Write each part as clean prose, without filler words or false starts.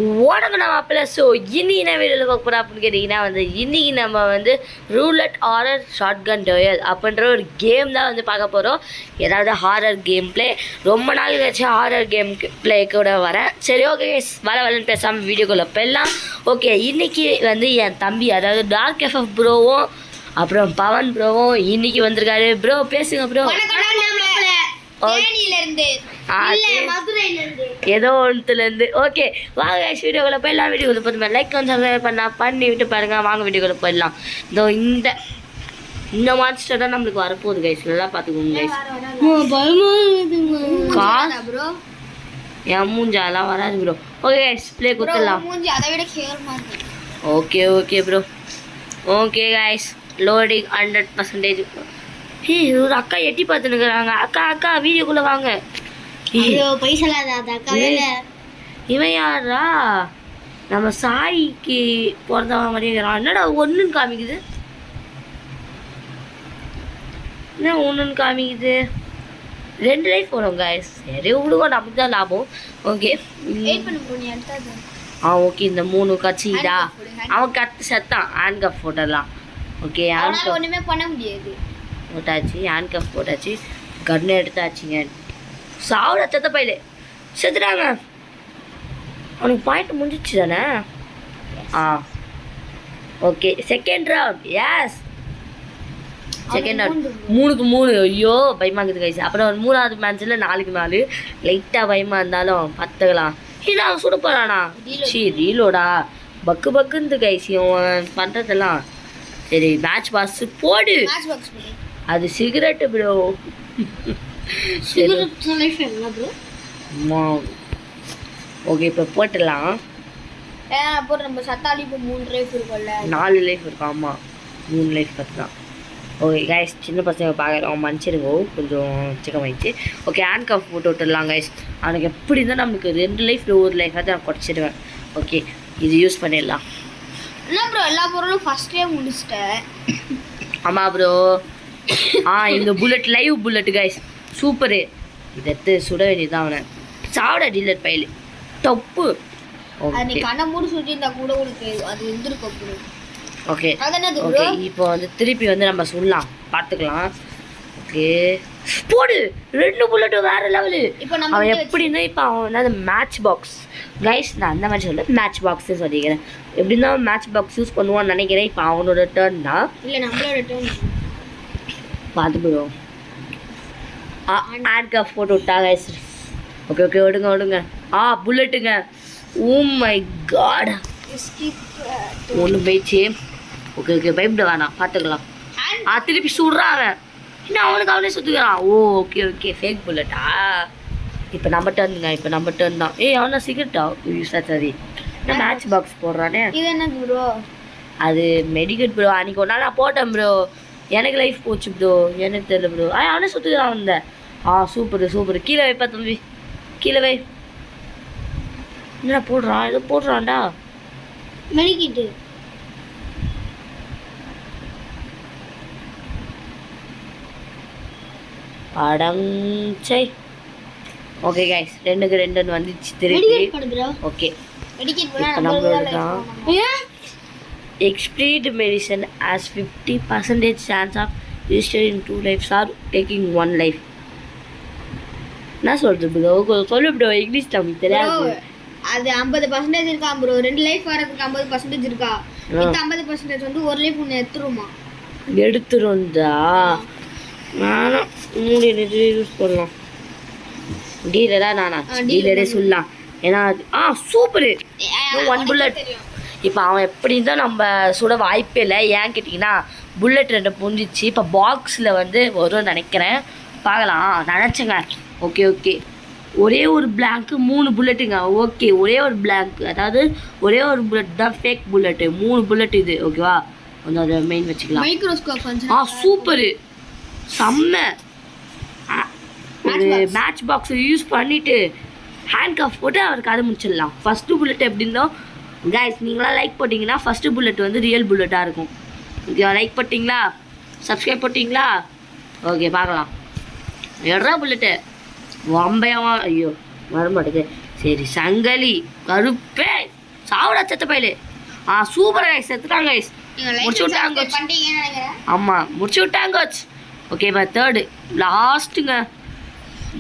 ஓடங்கண்ணா மாப்பிள்ள. ஸோ இன்னைக்கு என்ன வீடியோவில் பார்க்க போகிறோம் அப்படின்னு கேட்டிங்கன்னா இன்றைக்கி நம்ம ரூலட் ஹாரர் ஷார்ட் கன் டோயல் அப்படின்ற ஒரு கேம் தான் பார்க்க போகிறோம். ஏதாவது ஹாரர் கேம் பிளே ரொம்ப நாள் கழிச்சு ஹாரர் கேம் பிளே கூட வரேன். சரி ஓகே வரலன்னு பேசாமல் வீடியோக்குள்ளே போயிடலாம். ஓகே இன்றைக்கி என் தம்பி அதாவது டார்க் எஃப்எஃப் ப்ரோவும் அப்புறம் பவன் ப்ரோவும் இன்றைக்கி வந்திருக்காரு. ப்ரோ பேசுங்க ப்ரோ. ஏதோ ஒன்றுலேருந்து ஓகே வாங்க வீடியோக்குள்ளே போயிடலாம். வீடியோக்குள்ளே போதுமே லைக் சப்ஸ்கிரைப் பண்ணி விட்டு பாருங்க. வாங்க வீடியோக்குள்ளே போயிடலாம். இதோ இந்த மான்ஸ்டர் தான் நம்மளுக்கு வரப்போகுது கைஸ். நல்லா பார்த்துக்கோங்க கைஸ். என் மூஞ்சாலாம் வராது ப்ரோ. ஓகே கைஸ் ப்ளே கொடுத்துடலாம். Okay okay bro. Okay guys loading 100%. ஹே ஒரு அக்கா எட்டி பார்த்துனுக்குறாங்க. அக்கா அக்கா வீடியோக்குள்ளே வாங்க. இவன் யாரா? நம்ம சாய்க்கு பிறந்தவன் மாதிரி இருக்கிறான். என்னடா ஒன்றுன்னு காமிக்குது? என்ன ஒன்றுன்னு காமிக்குது? 2 லைஃப் வரும் கைஸ். சரி விடுவோம், நமக்கு தான் லாபம். ஓகே ஓகே இந்த 3 கட்சிடா. அவன் கட்டு செத்தான். ஹேண்ட் கப் போட்டலாம். ஓகே ஒன்றுமே பண்ண முடியாது. போட்டாச்சு ஹேண்ட் கப் போட்டாச்சு. கன்னு எடுத்தாச்சுங்க. சாவுட தத்த பையில செத்துட்டாங்க. அவனுக்கு பாயிண்ட் முடிஞ்சிச்சு தானே? Okay second round. Yes second round 3க்கு 3. ஐயோ பயமாக்குது கைஸ். அப்புறம் 3வது மேட்ச்சில் 4க்கு 4 லைட்டாக பயமாக இருந்தாலும் பார்த்துக்கலாம். இல்லை அவன் சுட போகிறானா? ரீலோடா பக்கு பக்குந்து கைஸ் இவன் பண்ணுறதெல்லாம். சரி மேட்ச் பாஸ் போடு. அது சிகரெட்டு ப்ரோ. ஓகே இப்போ போட்டுடலாம். நம்ம சத்தாலி இப்போ 3 லைஃப் இருக்கும்ல. 4 லைஃப் இருக்கும். ஆமாம் 3 லைஃப் பார்த்துக்கலாம். ஓகே கைஸ் சின்ன பசங்க பார்க்குறோம் மன்னிச்சிருங்க கொஞ்சம் சிக்கமாயிடுச்சு. ஓகே ஹேண்ட் கப் போட்டு விட்டுடலாம் கைஸ். அவனுக்கு எப்படி இருந்தால் நம்மளுக்கு 2 லைஃப்பில் 1 லைஃபாக தான் குறைச்சிடுவேன். ஓகே இது யூஸ் பண்ணிடலாம். என்ன ப்ரோ எல்லா பொருளும் ஃபஸ்ட்டே முடிச்சிட்டேன். ஆமாம் ப்ரோ. இந்த bullet live bullet guys super. இதை எடுத்து சுட வேண்டியதுதான் அவனை. சாப்பிட டீலர் பையல் தப்பு. ஓகே கண்ணை மூடி சுட்டிருந்தா கூட உனக்கு அது வந்துருக்கும். ஓகே ஓகே இப்போ திருப்பி நம்ம சொல்லலாம் பார்த்துக்கலாம். ஓகே போடு 2 புல்லட்டு வேறு லெவலு. அவன் எப்படின்னா இப்போ அவன் அந்த மேட்ச் பாக்ஸ் கைஸ். நான் அந்த மாதிரி சொல்ல மேட்ச் பாக்ஸு சொல்லிக்கிறேன். எப்படின்னா மேட்ச் பாக்ஸ் யூஸ் பண்ணுவான்னு நினைக்கிறேன். இப்போ அவனோட டர்ன் தான். இல்லை நம்மளோட டர்ன் பார்த்து போடுவோம். ஹேண்ட் கப் போட்டு விட்டா கைஸ். ஓகே ஓகே விடுங்க. புல்லட்டுங்க. ஓ மை காட் ஒன்று போயிடுச்சு. ஓகே ஓகே பயப்பட வேணாம் பார்த்துக்கலாம். திருப்பி சுடுறாங்க. இன்னும் அவனுக்கு அவனே சுற்றுக்கிறான். ஓகே ஓகே ஃபேக் புல்லட்டா. இப்போ நம்ம டர்னுங்க. இப்போ நம்ம டர்ன் தான். அவனா சிகரெட்டா சரி என்ன மேட்ச் பாக்ஸ் போடுறானே. இது என்ன ப்ரோ? அது மெடிக்கல் ப்ரோ. அன்றைக்கி ஒரு நாள் நான் போட்டேன் ப்ரோ. எனக்கு லைஃப் போச்சு ப்ரோ. எனக்கு தெரியல ப்ரோ. அவனே சுற்றுக்கிறான் வந்த. சூப்பர் கீழே வைப்பா தம்பி. கீழே வை. என்ன போடுறான்? ஏதோ போடுறான்டா மெடிக்கிட்டு. அடங்கை. ஓகே கைஸ் 2க்கு 2 வந்துச்சு திருப்பி. Okay expired medicine has 50% chance of registering in 2 lives or taking 1 life. என்ன சொல்றது ப்ரோ? சொல்லு ப்ரோ. இங்கிலீஷ் நமக்கு தெரியாது. அது 50% இருக்கா ப்ரோ. 2 லைஃப் வரதுக்கு 50% இருக்கா. இந்த 50% 1 லைஃப் ஒன்று எடுத்துருந்தா நானும் யூஸ் பண்ணலாம். டீலரா நானா டீலரே சொல்லலாம். ஏன்னா சூப்பரு 1 புல்லட். இப்போ அவன் எப்படி தான் நம்ம சுட வாய்ப்பே இல்லை. ஏன் கேட்டிங்கன்னா புல்லட் 2 புரிஞ்சிச்சு. இப்போ பாக்ஸில் வரும்னு நினைக்கிறேன். பார்க்கலாம் நினச்சேங்க. ஓகே ஒரே ஒரு பிளாங்க்கு 3 புல்லட்டுங்க. ஓகே ஒரே ஒரு பிளாங்க் அதாவது ஒரே ஒரு புல்லட் தான் ஃபேக் புல்லட்டு. 3 புல்லட் இது. ஓகேவா கொஞ்சம் அதை மெயின் வச்சுக்கலாம். மைக்ரோஸ்கோப் சூப்பரு செம்ம. ஒரு மேட்ச் பாக்ஸை யூஸ் பண்ணிவிட்டு ஹேண்ட் கப் போட்டு அவருக்கு அதை முடிச்சிடலாம். ஃபஸ்ட்டு புல்லட் எப்படி இருந்தோம் கைஸ் நீங்களாம் லைக் போட்டிங்கன்னா ஃபஸ்ட்டு புல்லட் ரியல் புல்லட்டாக இருக்கும். ஓகே லைக் போட்டிங்களா? சப்ஸ்கிரைப் போட்டிங்களா? ஓகே பார்க்கலாம். எட்ரா புல்லட்டு வம்பையாவா? ஐயோ வர மாட்டேங்குது. சரி சங்கலி கருப்பே சாவடா செத்த பையலே. சூப்பர் கைஸ், செத்துட்டாங்க கைஸ். நீங்க லைக் முடிச்சு விட்டாங்க. பண்ணிட்டீங்கன்னு நினைக்கிறேன். ஆமா முடிச்சு விட்டாங்க. ஓகே இப்போ தேர்டு லாஸ்ட்டுங்க.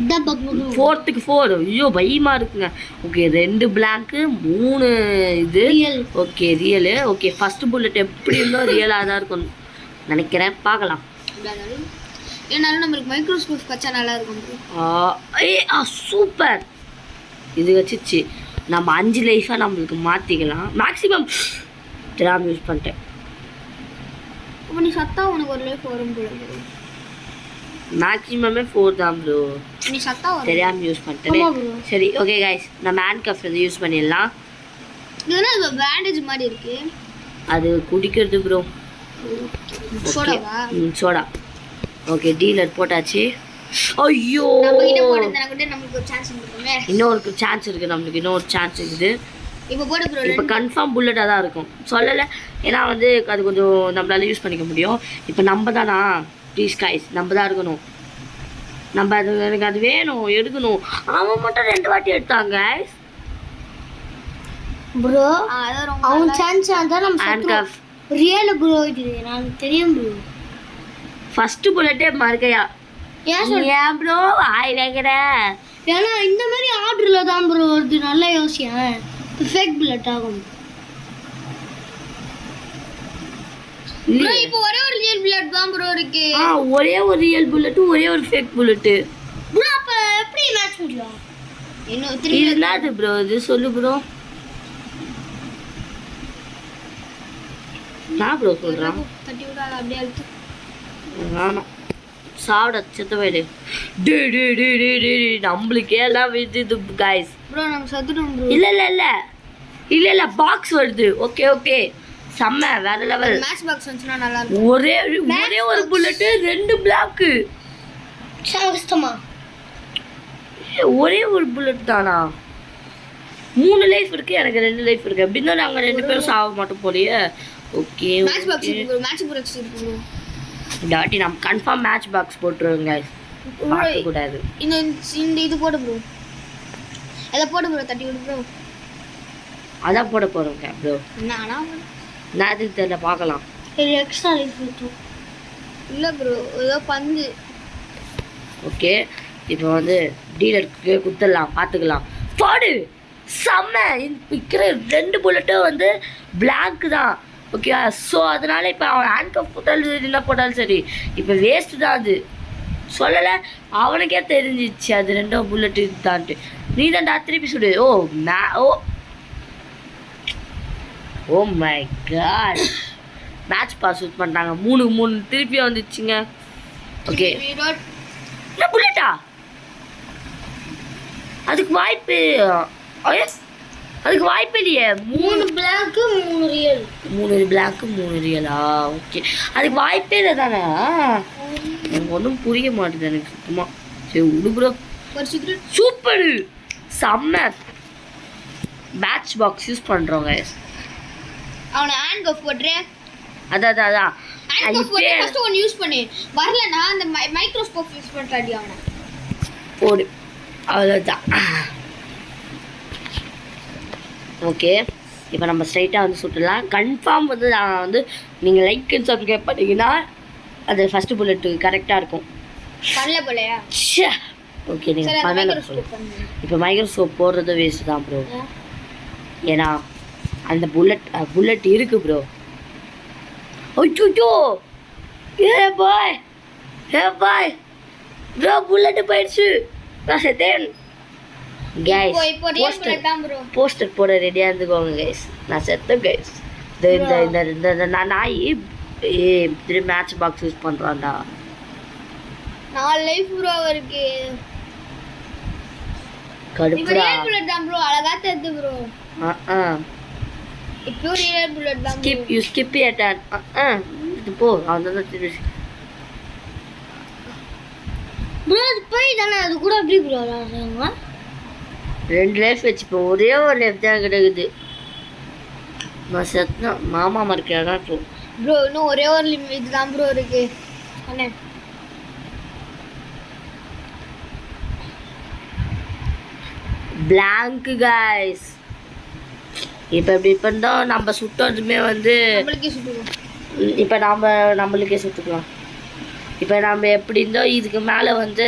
இதான் பக்கம் 4க்கு 4. ஐயோ பயமா இருக்குங்க. ஓகே 2 பிளாங்க்கு 3 இது Real. Okay reel. Okay first bullet எப்படி இருந்தோ ரியலாக தான் இருக்கும் நினைக்கிறேன். பார்க்கலாம். ஏன்னாலும் நம்மளுக்கு மைக்ரோஸ்கோப் வச்சா நல்லா இருக்கும். சூப்பர். இது வச்சிச்சு நம்ம 5 லைஃபாக நம்மளுக்கு மாற்றிக்கலாம். மேக்ஸிமம் தெரியாமல் யூஸ் பண்ணிட்டேன். அப்போ நீ சத்தா உனக்கு ஒரு லைஃப் வரும் போல. மேக்ஸிமமே 4 தான் ப்ரோ. நீ சத்தா வரும் தெரியாமல் யூஸ் பண்ணிட்டேன். சரி ஓகே கைஸ், நம்ம ஹேண்ட் கஃப் வந்து யூஸ் பண்ணிடலாம். இது பேண்டேஜ் மாதிரி இருக்கு. அது குடிக்கிறது ப்ரோ. சோடாவா? சோடா. ஓகே டீலர் போட்டாச்சு. ஐயோ நம்ம கிட்ட போடுறதுனா கூட நமக்கு ஒரு சான்ஸ் இருக்குமே. இன்னொரு சான்ஸ் இருக்குது நம்மளுக்கு. இன்னொரு சான்ஸ் இருக்குது. இப்போ போடு ப்ரோ. இப்போ கன்ஃபார்ம் புல்லட்டாக தான் இருக்கும். சொல்லலை ஏன்னா வந்து அது கொஞ்சம் நம்மளால யூஸ் பண்ணிக்க முடியும். இப்போ நம்ம தானா ப்ளீஸ் கைஸ், நம்ம தான் இருக்கணும். நம்ம அது எனக்கு அது வேணும் எடுக்கணும். அவன் மட்டும் 2 வாட்டி எடுத்தாங்க ப்ரோ. அவன் சான்ஸ் தான் நம்ம ஹேண்ட் கஃப் ரியல் ப்ரோ. இது எனக்கு தெரியும் ப்ரோ. ஃபர்ஸ்ட் புல்லட்டே மறுக்கையா ஏன் ப்ரோ வாய் வைக்கிற? ஏன்னா இந்த மாதிரி ஆர்டரில் தான் ப்ரோ வருது. நல்லா யோசியேன். ஃபேக் புல்லட் ஆகும் ப்ரோ. இப்போ ஒரே ஒரு ரியல் புல்லட் தான் ப்ரோ இருக்கு. ஒரே ஒரு ரியல் புல்லட்டு ஒரே ஒரு ஃபேக் புல்லட்டு ப்ரோ. அப்ப எப்படி மேட்ச் பண்ணலாம்? இன்னும் இது என்னது ப்ரோ? இது சொல்லு ப்ரோ. நான் ப்ரோ சொல்கிறேன். தட்டி விட அப்படியே அழுத்து. வேணாம் சாப்பிட செத்த வயலு. நம்மளுக்கே எல்லாம் வித்துது கைஸ். ப்ரோ நம்ம சத்துட்டோம் ப்ரோ. இல்லை பாக்ஸ் வருது. ஓகே ஓகே செம்ம வேற லெவல். மேட்ச் பாக்ஸ் வந்துச்சுன்னா நல்லா இருக்கும். ஒரே ஒரு புல்லட்டு 2 பிளாக்கு. கஷ்டமா? ஒரே ஒரு புல்லட் தானா? 3 லைஃப் இருக்கு, எனக்கு 2 லைஃப் இருக்கு. அப்படின்னா நாங்கள் 2 பேரும் சாக மாட்டோம் போலியே. ஓகே மேட்ச் பாக்ஸ் இருக்கு ப்ரோ. மேட்ச் பாக்ஸ் இருக்கு ப்ரோ. டாட்டி நம்ம கன்ஃபார்ம் மேட்ச் பாக்ஸ் போட்டுருவோம் கைஸ். பார்க்க கூடாது. இந்த இது போடு ப்ரோ. அத போடு ப்ரோ. தட்டி விடு ப்ரோ. அதான் போட போறோம் ப்ரோ. நானா நான் அதுக்கு தெரியல பார்க்கலாம். இது எக்ஸ்ட்ரா லைஃப் இருக்கு. இல்ல ப்ரோ ஏதோ பந்து. ஓகே இப்போ வந்து டீலருக்கு குத்தலாம் பார்த்துக்கலாம். போடு செம்ம. இருக்கிற 2 புல்லட்டும் வந்து பிளாக் தான். ஓகே ஸோ அதனால இப்போ அவன் ஹேண்ட் கப் போட்டாலும் சரி என்ன போட்டாலும் சரி இப்போ வேஸ்ட்டு தான். அது சொல்லலை அவனுக்கே தெரிஞ்சிச்சு அது 2 புல்லட்டு தான்ட்டு. நீ தான்டா திருப்பி சுடு. Oh my God match pass use பண்ணிட்டாங்க. 3 திருப்பி வந்துச்சுங்க. ஓகே என்ன புல்லட்டா? அதுக்கு வாய்ப்பு இல்லையே. 3 பிளாக்கு 3 ரியல். 3 பிளாக்கு 3 ரியலா? ஓகே அதுக்கு வாய்ப்பே இல்லை தானே. எனக்கு ஒன்றும் புரிய மாட்டேது எனக்கு சுத்தமாக. சரி விடு ப்ரோ. சூப்பர் செம்ம. மேட்ச் பாக்ஸ் யூஸ் பண்ணுறோங்க. அவனை ஹேண்ட் கஃப் போடுறேன். அதான் ஹேண்ட் கஃப் போட்டு ஃபர்ஸ்ட் ஒன் யூஸ் பண்ணு. வரலனா அந்த மைக்ரோஸ்கோப் யூஸ் பண்றாடி அவனை. போடு அவ்வளோதான். ஓகே இப்போ நம்ம ஸ்ட்ரைட்டாக வந்து சுட்டலாம். கன்ஃபார்ம் வந்து நான் வந்து நீங்கள் லைக் அண்ட் சப்ஸ்கிரைப் பண்ணிங்கன்னா அது ஃபஸ்ட்டு புல்லட்டு கரெக்டாக இருக்கும். பண்ணல போலையா? ஓகே நீங்கள் பண்ணல. இப்போ மைக்ரோஸ்கோப் போடுறது வேஸ்ட்டு தான் ப்ரோ. ஏன்னா அந்த புல்லட் இருக்கு ப்ரோ. ஐயோ பாய் ப்ரோ புல்லட்டு போயிடுச்சு. நான் செத்தேன். கைஸ் போஸ்டர் போட ரெடியாக இருந்துக்கோங்க கைஸ். நான் செத்தேன் கைஸ். இந்த நாய் மேட்ச் பாக்ஸ் யூஸ் பண்ணுறான்டா. 4 லைஃப் ப்ரோ இருக்கு. கடுப்புடா. புல்லட் தான் ப்ரோ. அழகா தெரியுது ப்ரோ. இப்போ ரியல் புல்லட் தான். ஸ்கிப் இது போ. அவன் ப்ரோ அது போய் தானே அது கூட எப்படி ப்ரோ விளாடுறாங்க? 2 லைஃப் வச்சு இப்போ ஒரே ஒரு லைஃப் தான் கிடைக்குது. நான் செத்தா மாமா மறைக்கிறதா ப்ரோ. இன்னும் ஒரே ஒரு இதுதான் ப்ரோ இருக்கு. அண்ணே blank guys. இப்போ இப்படி இருந்தால் நம்ம சுட்டதுமே வந்து நம்மளுக்கே சுட்டுவோம். இப்போ நம்மளுக்கே சுட்டுக்கலாம். இப்போ நம்ம எப்படி இருந்தோம் இதுக்கு மேலே வந்து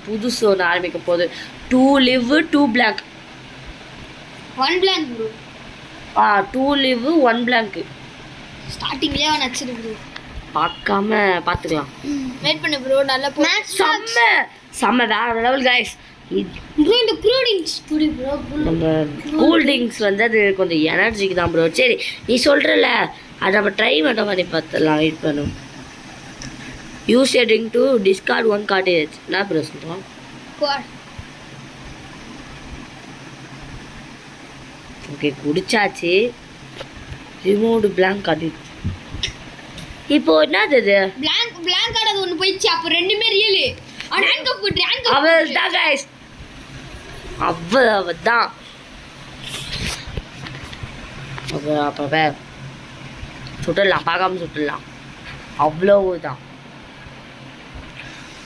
புதுசு ஒன்று ஆரம்பிக்க போகுது. 2 live 2 blank. 1 blank bro. 2 live 1 blank. ஸ்டார்டிங்லேயே அவன் நச்சிரு ப்ரோ. பார்த்துக்கலாம். வெயிட் பண்ணு ப்ரோ. நல்லா செம்ம வேற லெவல் கைஸ். ப்ரோ இந்த கூல்ட்ரிங்க்ஸ் குடி ப்ரோ. நம்ம கூல்ட்ரிங்க்ஸ் வந்து அது கொஞ்சம் எனர்ஜிக்கு தான் ப்ரோ. சரி நீ சொல்கிறல அதை நம்ம ட்ரை மட்டும் பண்ணி பார்த்துடலாம். வெயிட் பண்ணும். Use a drink to discard 1 cartridge. என்ன ப்ரோ சொல்கிறோம்? ஓகே குடிச்சாச்சு. Remove blank cartridge. இப்போ என்னது இது? blank ஆனது ஒன்று போயிடுச்சு. அப்போ ரெண்டுமே ரியல். ஹேண்ட்கப் போட்டு அவள் தான் கைஸ். அவள் தான். அப்போ சுட்டுடலாம். பார்க்காம சுட்டுடலாம். அவ்வளவுதான்.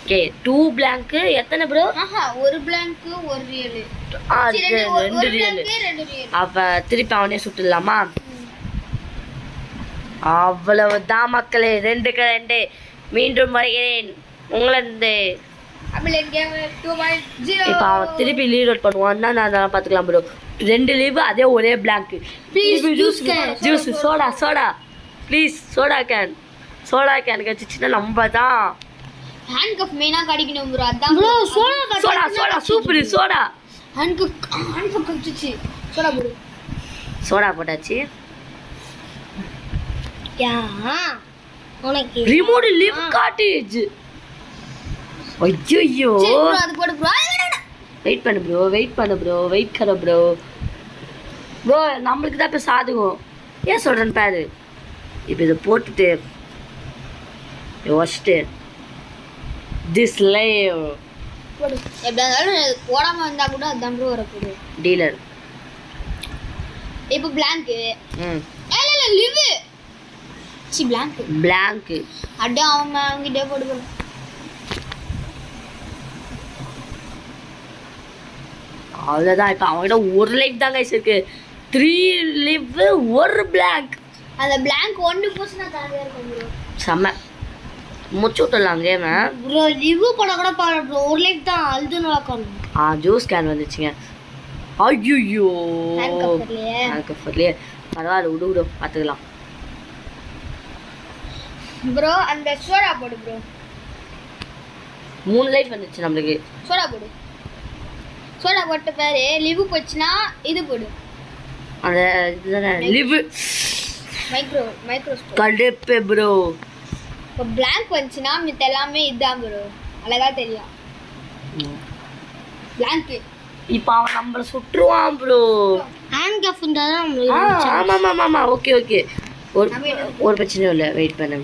ஓகே 2 blank எத்தனை ப்ரோ? ஒரு blank ஒரு ரியல். 2 ரியல். அப்போ திருப்பி அவனே சுட்டுடலாமா? அவ்வளவுதான் மக்களே. 2க்கு 2 மீண்டும் வருகிறேன் உங்களது. இப்போ அவன் திருப்பி ரீலோட் பண்ணுவான்னா நான் பார்த்துக்கலாம் ப்ரோ. 2 லீவ் அதே ஒரே blank. Juice soda please. Soda can கிடச்சிச்சின்னா நம்ம தான் ஹேண்ட்கப் மெயினாக கிடைக்கணும் ப்ரோ. அதான் bro. Soda super. Soda handcuff கிடச்சிச்சு. சோடா போட்டாச்சு. உனக்கு ரிமோட் லிவ் காட்டேஜ். ஐயோ அது போடு ப்ரோ. வெயிட் பண்ணு ப்ரோ. ப்ரோ நம்மளுக்கு தான் இப்போ சாதுகம். ஏன் சொல்கிறேன்னு பாரு. இப்போ இதை போட்டுட்டு யோசிச்சுட்டு திஸ் லைவ் போடு. எப்படியா இருந்தாலும் போடாமல் வந்தால் கூட அதுதான் ப்ரோ வரக்கூடு டீலர். இப்போ பிளாங்க்கு. இல்லை லிவ் பிளாங்க் அட அவங்கிட்டே போடு. அவ்வளோதான். இப்போ அவங்ககிட்ட ஒரு லைஃப் தான் கைஸ் இருக்கு. 3 live 1 blank. அந்த blank 1 போச்சுனா தானே இருக்கும் ப்ரோ. செம்ம முச்சு விட்டுலாம் கேம் ப்ரோ. லிவ் பண்ண கூட பாரு ப்ரோ. ஒரு லைஃப் தான் அழுது நடக்கணும். ஜூஸ் கேன் வந்துச்சுங்க. ஐயோ ஹேண்ட்கஃப்லயே பரவாயில்ல. விடு பார்த்துக்கலாம் ப்ரோ. அந்த சோடா போடு ப்ரோ. 3 லைஃப் வந்துச்சு நம்மளுக்கு. சோடா போட்டு பாரு. லிவ் போச்சுன்னா இது போடு. அந்த இதுதானே லிவ் மைக்ரோஸ்கோப் கடுப்பு ப்ரோ. இப்போ blank வந்துச்சுன்னா மித்த எல்லாமே இதுதான் ப்ரோ. அழகா தெரியும் blank. இப்போ அவன் நம்மளை சுட்டுருவான் ப்ரோ. ஹேண்ட்கஃப் இருந்தால் ஆமாம். ஓகே ஒரு பிரச்சனையும் இல்லை. வெயிட் பண்ணு.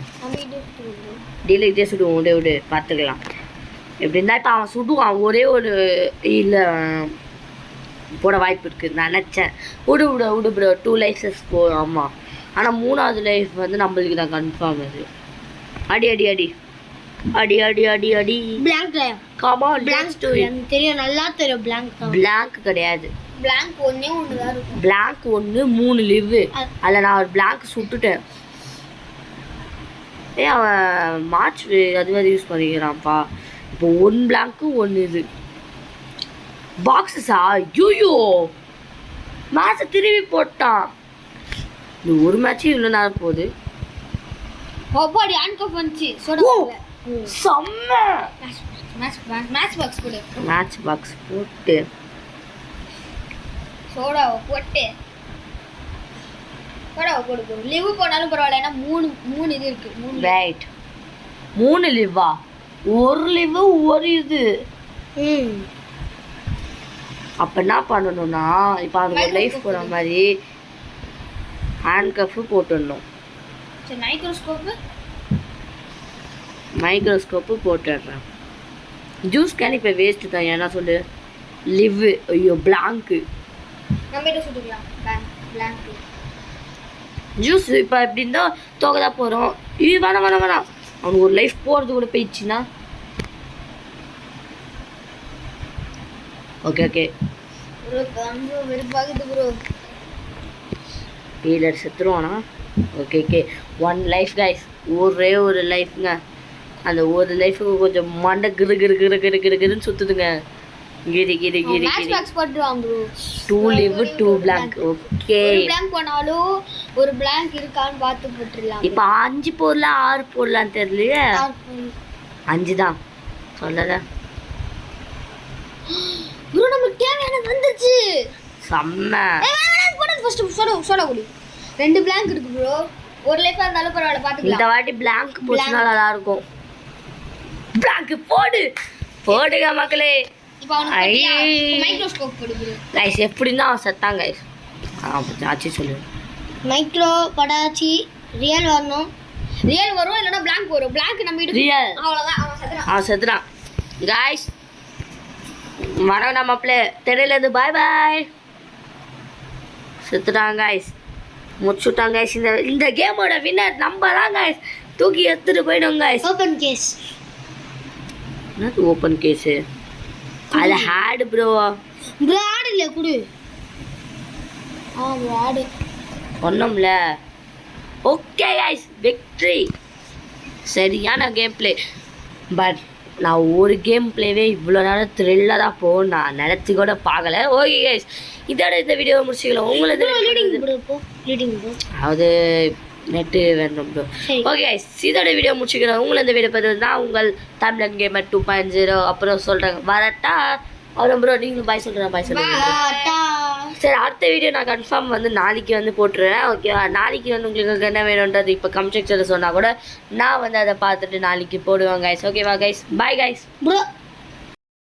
டீலர் இதே சுடுவோம். விடு பார்த்துக்கலாம். எப்படி இருந்தால் இப்போ அவன் சுடுவான். ஒரே ஒரு இல்லை போட வாய்ப்பு இருக்குது நினச்சேன். விடு ப்ரோ. 2 lives போ. ஆமாம். ஆனால் 3வது லைஃப் வந்து நம்மளுக்கு தான் கன்ஃபார்ம். அது அடி blank கமான் blank தெரியும். நல்லா தெரியும். blank கிடையாது. blank ஒண்ணே தான் இருக்கும். blank 1 3 live. அதில் நான் ஒரு blank சுட்டுட்டேன். அவன் மார்ச் அது மாதிரி யூஸ் பண்ணிக்கிறான்ப்பா. இப்போ 1 blank 1 இது பாக்ஸஸா. ஐயோ மேட்சை திரும்பி போட்டான். இந்த ஒரு மேட்ச்சு இவ்வளோ நேரம் போகுது. ஒப்பாடி ஹேண்ட்கஃப் வந்துச்சு. சோடா செம்ம. மேட்ச் பாக்ஸ் போடு. மேட்ச் பாக்ஸ் போட்டு சோடாவை போடு ப்ரோ. லிவ் போனாலும் பரவாயில்ல. ஏன்னா 3 இது இருக்கு. 3 லிவ்வா? 1 live 1 இது. அப்போ என்ன பண்ணணும்னா இப்போ அது ஒரு லைஃப் போகிற மாதிரி ஹேண்ட்கஃப் போட்டுடணும். மைக்ரோஸ்கோப்பு போட்டுடுறேன். ஜூஸ் கேன் இப்போ வேஸ்ட்டு தான். ஏன்னா சொல்லு லிவ். ஐயோ பிளாங்க்கு ஜூஸ் இப்போ எப்படி இருந்தால் தோக்க தான் போகிறோம். வேணாம் அவனுக்கு ஒரு லைஃப் போகிறது கூட போயிடுச்சுன்னா. ஓகே வெறுப்பாகுது ப்ரோ. ஹீலர் செத்துருவானா? ஓகே 1 லைஃப் கைஸ், ஒரே ஒரு லைஃப்ங்க. அந்த ஒரு லைஃபுக்கு கொஞ்சம் மண்டை கிருன்னு சுற்றுதுங்க. கிரி மேட்ச் பாக்ஸ் போட்டுருவாங்க ப்ரோ. 2 live 2 blank. ஓகே, ஒரு blank போனாலும் ஒரு blank இருக்கான்னு பார்த்து போட்டுடலாம். இப்போ 5 போடலாம் 6 போடலான்னு தெரியலையே. 5 தான் சொல்லல ப்ரோ. நமக்கு தேவையானது வந்துருச்சு. செம்ம. போடுறது ஃபர்ஸ்ட் சோடா குடி. 2 blank இருக்கு ப்ரோ. ஒரு லைஃபா இருந்தாலும் பரவாயில்ல, பாத்துக்கலாம். இந்த வாட்டி blank போச்சுனா நல்லா இருக்கும். blank போடுங்க மக்களே. இப்போ அவனுக்கு மைக்ரோஸ்கோப் போடு ப்ரோ. கைஸ் எப்படின்னா செத்தான் கைஸ். ஆச்சு சொல்லு. மைக்ரோ படாச்சி ரியல் வரணும். ரியல் வரும், இல்லைன்னா blank வரும். blank நம்ம வீடு ரியல். அவ்வளோதான், அவன் செத்துறான் கைஸ். மரம் நம்ம பிளே தெரியலேருந்து பாய் செத்துட்டான் கைஸ். முடிச்சுட்டாங்க கைஸ். இந்த கேமோட வின்னர் நம்ம தான் கைஸ். தூக்கி எடுத்துட்டு போயிடும் கைஸ். Open case. என்னது ஓப்பன் கேஸு? அது ஹேடு ப்ரோ. ஆடு இல்லை குடு. ஆடு ஒன்றும்ல. Okay guys, victory. சரியான கேம் பிளே. பட் நான் ஒரு கேம் பிளேவே இவ்வளோ நேரம் த்ரில்லாக போகும் நான் நினச்சி கூட பார்க்கல. ஓகே கைஸ், இதோட இந்த வீடியோவை முடிச்சுக்கலாம். உங்களுக்கு அது நெட்டு வேணும் ப்ரோ. ஓகே கைஸ், இதோட வீடியோ முடிச்சுக்கிறேன். உங்களை இந்த வீடியோ பார்த்து தான் உங்கள் தமிழன் கேமர் 2.0. அப்புறம் சொல்கிறாங்க வரட்டா. அப்புறம் ப்ரோ நீங்களும் பாய் சொல்கிறேன். சரி, அடுத்த வீடியோ நான் கன்ஃபார்ம் வந்து நாளைக்கு வந்து போட்டுருவேன். ஓகேவா? நாளைக்கு வந்து உங்களுக்கு என்ன வேணுன்றது இப்போ கமெண்ட் செக்ஷனில் சொன்னால் கூட நான் வந்து அதை பார்த்துட்டு நாளைக்கு போடுவேன் கைஸ். ஓகேவா கைஸ்? Bye guys. ப்ரோ.